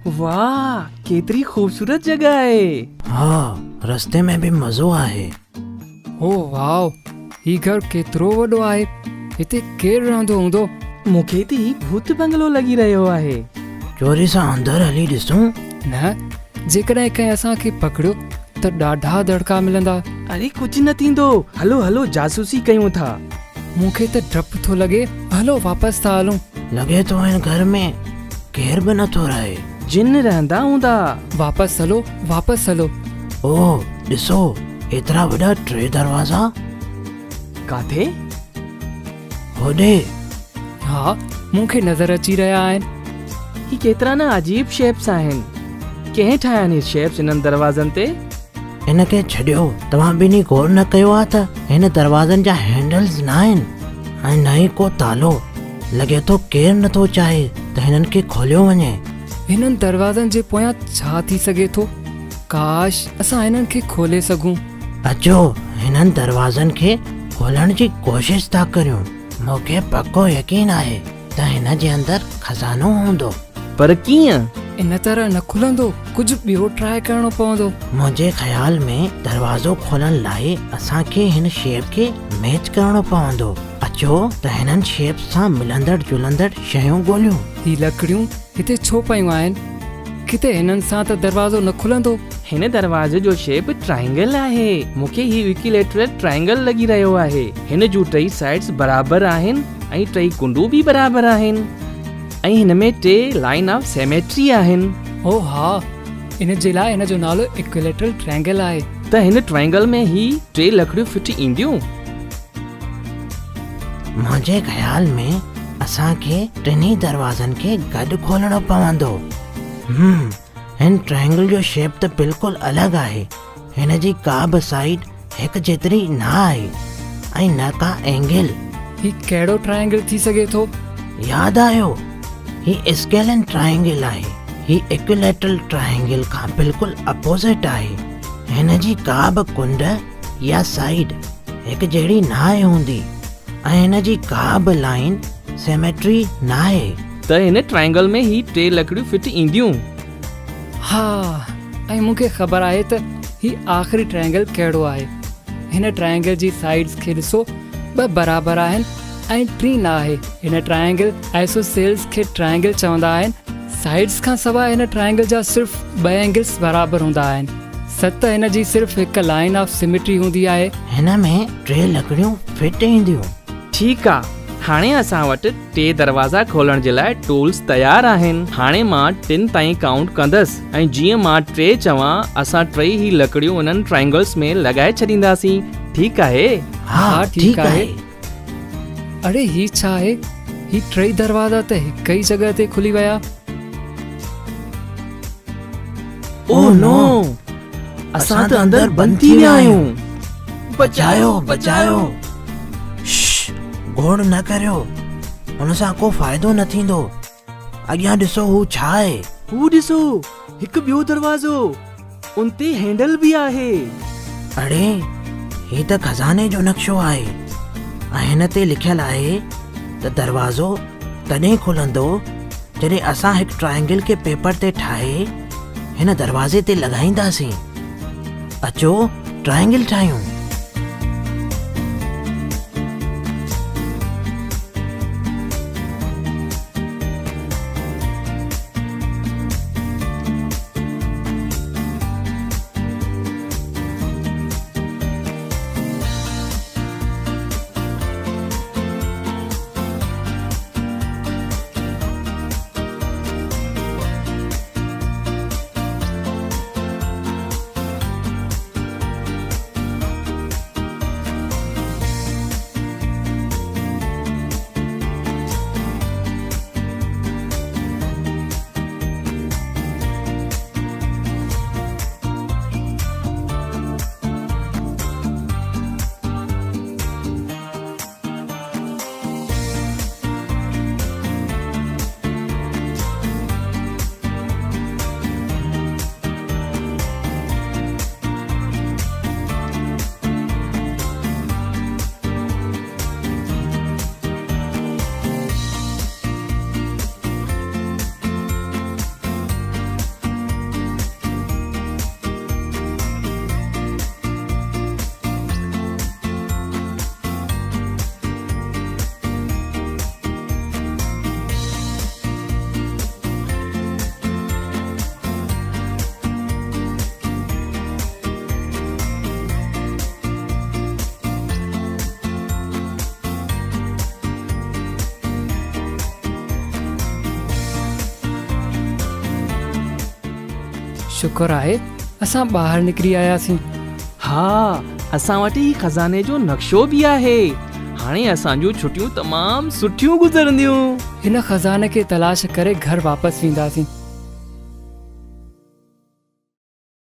वाह, केतरी खूबसूरत जगह आहे। हाँ, रस्ते में भी मज़ो आहे। ओ वाव, ही घर केतिरो वॾो आहे। हिते केरु रहंदो हूंदो? मूंखे त ही भूत बंगलो लॻी रहियो आहे। चोरी सां अंदर हली ॾिसूं। न, जेकॾहिं कंहिं असांखे पकड़ियो त ॾाढा दड़का मिलंदा। अरे कुछ न थींदो, हलो हलो जासूसी कयूं था। मूंखे त डपु थो लॻे, हलो वापसि था हलूं। लॻे थो हिन घर में केर बि नथो रहे। जिन रहंदा हूंदा। वापसि हलो, वापसि हलो। ओह, ॾिसो एतिरा वॾा 3 दरवाज़ा। काथे? होॾे। हा, मूंखे नज़र अची रहिया आहिनि। ही केतिरा न अजीब शेप्स आहिनि। कंहिं ठाहिया आहिनि शेप्स इन्हनि दरवाज़नि ते? इनखे छॾियो, तव्हां ॿिन्ही गौर न कयो आहे त हिन दरवाज़नि जा हैंडल्स न आहिनि ऐं न ई को तालो। लॻे थो केरु नथो चाहे त हिननि खे खोलियो वञे। हिननि दरवाज़नि जे पोयां छा थी सघे थो? काश असां हिननि खे खोले सघूं। अचो, हिननि दरवाज़नि खे खोलण जी कोशिश था करियूं। मूंखे पक्को यकीन आहे त हिन जे अंदर खज़ानो हूंदो। पर कीअं? इन तरह न खुलंदो, कुझु ॿियो ट्राई करणो पवंदो। मुंहिंजे ख़्याल में दरवाज़ो खोलण लाइ असांखे हिन शेप खे मैच करणो पवंदो। अचो त हिननि शेप सां मिलंदड़ जुलंदड़ शयूं ॻोल्हियूं। ही लकड़ियूं हिते छो पयूं आहिनि? किथे हिननि सां त दरवाज़ो न खुलंदो। हिन दरवाजे जो शेप ट्रायंगल आहे। मूंखे ही इक्विलेटरल ट्रायंगल लॻी रहियो आहे। हिन जूं 3 साइड्स बराबरि आहिनि ऐं 3 कुंडू बि बराबरि आहिनि ऐं हिन में 3 लाइन ऑफ सिमेट्री आहिनि। ओ हा, इन जे लाइ हिन जो नालो इक्विलेटरल ट्रायंगल आहे। त हिन ट्रायंगल में ही 3 लकड़ियूं फिट ईंदियूं। मुंहिंजे ख़्याल में असांखे 3 दरवाज़नि खे गॾु खोलणो पवंदो। हिन ट्रायंगल जो शेप त बिल्कुलु अलॻि आहे। हिन जी का बि साइड हिकु जेतिरी न आहे ऐं न का एंगल। ही कहिड़ो ट्रायंगल थी सघे थो? यादि आयो, ही स्केलन ट्रायंगल आहे। ही इक्विलेटरल ट्रायंगल खां बिल्कुलु अपोज़िट आहे। हिन जी का बि कुंड या साइड हिकु जहिड़ी न आहे हूंदी ऐं हिन जी का बि लाइन सिमेट्री न आहे। त हिन ट्रायंगल में ही 3 लकड़ियूं फिट ईंदियूं। हा, ऐं मूंखे ख़बर आहे त ही आख़िरी ट्रायंगल कहिड़ो आहे। हिन ट्रायंगल जी साइड्स खे ॾिसो, 2 बराबरि आहिनि ऐं 3 न आहे। हिन ट्रायंगल आइसोसेल्स खे ट्रायंगल चवंदा आहिनि। साइड्स खां सवाइ हिन ट्रायंगल जा सिर्फ़ 2 एंगल्स बराबरि हूंदा आहिनि। सत हिन जी सिर्फ़ हिकु लाइन ऑफ सिमेट्री हूंदी आहे। हिन में 3 लकड़ियूं फिट ईंदियूं। ठीकु आहे, हाणे असां वटि 3 दरवाज़ा खोलण जे लाइ टूल्स तयार आहिनि। हाणे मां 3 ताईं काउंट कंदसि ऐं जीअं मां 3 चवां, असां 3 ही लकड़ियूं उन्हनि ट्रायंगल्स में लॻाए छॾींदासीं। ठीकु आहे? हा, ठीकु आहे। अरे ही छा आहे? ही 3 दरवाज़ा त हिकु ई जॻह ते खुली विया। ओह नो, असां त अंदर बंदि थी विया आहियूं। बचायो, बचायो। घोड़ न करियो, हुन सां को फ़ाइदो न थींदो। अॻियां ॾिसो, हू छा आहे? हू ॾिसो, हिकु ॿियो दरवाज़ो, उन ते हैंडल बि आहे। अड़े, ही त खज़ाने जो नक्शो आहे ऐं हिन ते लिखियलु आहे त दरवाज़ो तॾहिं खुलंदो जॾहिं असां हिकु ट्रायंगल खे पेपर ते ठाहे हिन दरवाज़े ते लॻाईंदासीं। अचो ट्रायंगल ठाहियूं। शुक्र आहे असां ॿाहिरि निकिरी आयासीं। हा, असां वटि ही खज़ाने जो नक्शो बि आहे। हाणे असांजूं छुटियूं तमामु सुठियूं गुज़रंदियूं। हिन खज़ाने खे तलाश करे घर वापसि वेंदासीं।